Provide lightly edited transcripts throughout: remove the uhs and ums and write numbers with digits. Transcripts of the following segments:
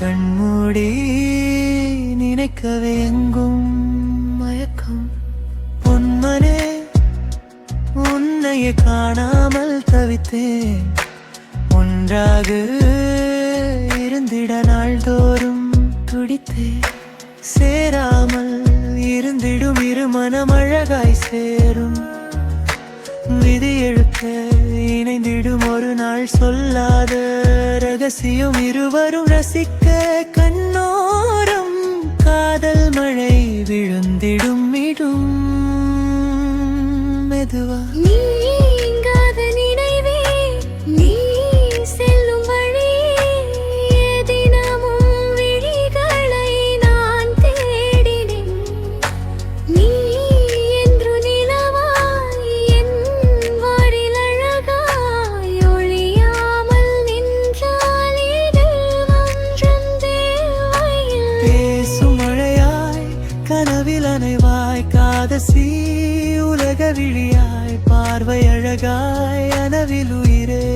கண்மூடி நினைக்கவே எங்கும் மயக்கம். பொன்மனே உன்னையே காணாமல் தவித்தேன். ஒன்றாக இருந்திட நாள்தோறும் துடித்தேன். சேராமல் இருந்திடும் இரு மனம் அழகாய் சேரும். விதி எழுக்க இணைந்திடும் ஒரு நாள் சொல்லாத ரகசியம் இருவரும் ரசிக்க. கண்ணோரம் காதல் மழை விழுந்திடும் இடும் மெதுவா. கனவில் அனைவாய் காதசி உலக விழியாய் பார்வை அழகாய் அனவில் உயிரே.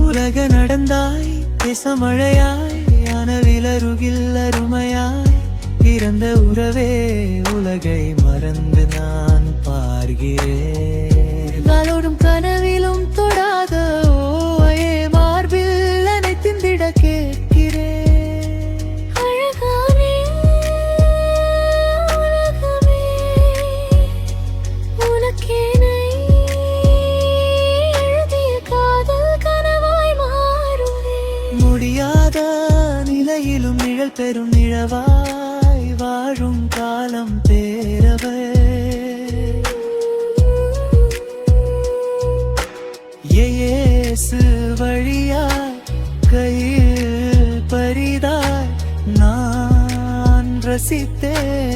உலக நடந்தாய் தேசமழையாய் அனவில் அருகில் அருமையாய் பிறந்த உறவே. உலகை மறந்து நான் பார்கிறேன். நாளோடும் கனவிலும் தொடாத ஓயே மார்பில் அனைத்திந்திட கேட்கிறேன். முடியாத நிலையிலும் நிழல் பெறும் நிழவாய் வாழும் காலம் பேரவே. இயேசு வழியாய் கையில் பரிதாய் நான் ரசித்தேன்.